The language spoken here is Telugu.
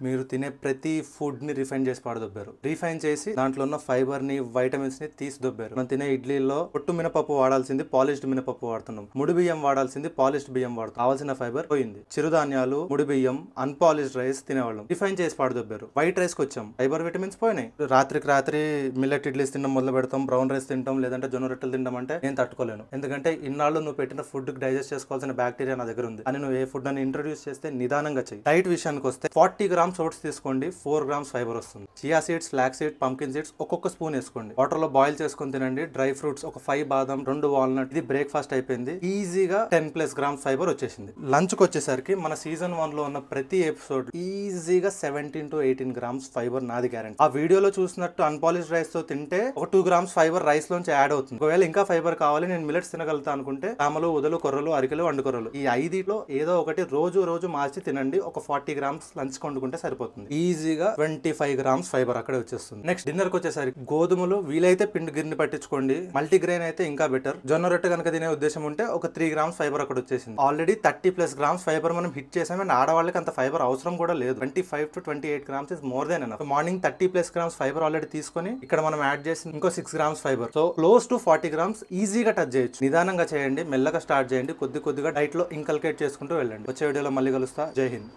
మీరు తినే ప్రతి ఫుడ్ ని రిఫైన్ చేసి పాడదొబ్బారు. రిఫైన్ చేసి దాంట్లో ఉన్న ఫైబర్ ని, వైటమిన్స్ ని తీసి దొబ్బారు. మనం తినే ఇడ్లీలో పొట్టు మినపప్పు వాడాల్సింది పాలిష్డ్ మినపప్పు వాడుతున్నాం. ముడి బియ్యం వాడాల్సింది పాలిష్డ్ బియ్యం వాడుతాం. కావాల్సిన ఫైబర్ పోయింది. చిరుధాన్యాలు, ముడి బియ్యం, అన్పాలిష్డ్ రైస్ తినేవాళ్ళం. రిఫైన్ చేసి పాడదొబ్బారు. వైట్ రైస్ కి వచ్చాం. ఫైబర్, విటమిన్స్ పోయినాయి. రాత్రికి రాత్రి మిల్లెట్ ఇడ్లీస్ తినడం మొదలు పెడతాం, బ్రౌన్ రైస్ తింటాం, లేదంటే జొన్న రొట్టెలు తింటాం అంటే నేను తట్టుకోలేను. ఎందుకంటే ఇన్నాళ్ళు నువ్వు పెట్టిన ఫుడ్ డైజెస్ట్ చేసుకోవాల్సిన బ్యాక్టీరియా నా దగ్గర ఉంది అని నువ్వు ఏ ఫుడ్ అని ఇంట్రొడ్యూస్ చేస్తే నిదానంగా చెయ్యి. డైట్ విషయానికి వస్తే 40 గ్రామ్స్ ఓట్స్ తీసుకోండి, 4 గ్రామ్స్ ఫైబర్ వస్తుంది. Chia seeds, flax seed, pumpkin seeds ఒక్కొక్క స్పూన్ వేసుకోండి. వాటర్ లో బాయిల్ చేసుకుని తినండి. డ్రై ఫ్రూట్స్ ఒక 5 బాదం, 2 వాల్నట్. ఇది బ్రేక్ఫాస్ట్ అయిపోయింది. ఈజీగా 10+ గ్రామ్స్ ఫైబర్ వచ్చేసింది. లంచ్ కి వచ్చేసరికి మన సీజన్ 1 లో ఉన్న ప్రతి ఎపిసోడ్ ఈజీగా 17 to 18 గ్రామ్స్ ఫైబర్ నాది గ్యారెంటీ. ఆ వీడియోలో చూసినట్టు అన్పాలిష్డ్ రైస్ తో తింటే ఒక 2 గ్రామ్స్ ఫైబర్ రైస్ లోంచి యాడ్ అవుతుంది. ఒకవేళ ఇంకా ఫైబర్ కావాలి, నేను మిల్లెట్స్ తినగలుగుతా అనుకుంటే తామలు, ఉదలు, కొర్రలు, అరికెలు, అండుకొర్రలు ఈ 5లో ఏదో ఒకటి రోజు మార్చి తినండి. ఒక 40 గ్రామ్స్ లంచ్ వండుకుంటే సరిపోతుంది. ఈజీగా 25 గ్రామ్స్ ఫైబర్ అక్కడే వచ్చేస్తుంది. నెక్స్ట్ డిన్నర్ కి వచ్చేసరికి గోధుమలు వీలైతే పిండి గిన్నె పట్టించుకోండి. మల్టీగ్రెయిన్ అయితే ఇంకా బెటర్. జొన్న రొట్టె కనుక తినే ఉద్దేశం ఉంటే ఒక 3 గ్రామ్స్ ఫైబర్ అక్కడ వచ్చేసింది. ఆల్రెడీ 30+ గ్రామ్స్ ఫైబర్ మనం హిట్ చేసాం. అండ్ ఆడవాళ్ళకి అంత ఫైబర్ అవసరం కూడా లేదు. 25 to 28 grams is more than enough. Morning 30+ grams fibre already తీసుకొని ఇక్కడ మనం యాడ్ చేసి ఇంకో 6 grams fibre. So close to 40 grams ఈజీగా టచ్ చేయొచ్చు. నిదానంగా చేయండి, మెల్లగా స్టార్ట్ చేయండి, కొద్దిగా డైట్ లో ఇంకల్కేట్ చేసుకుంటూ వెళ్ళండి. వచ్చే వీడియోలో మళ్ళీ కలుస్తా. జై హింద్.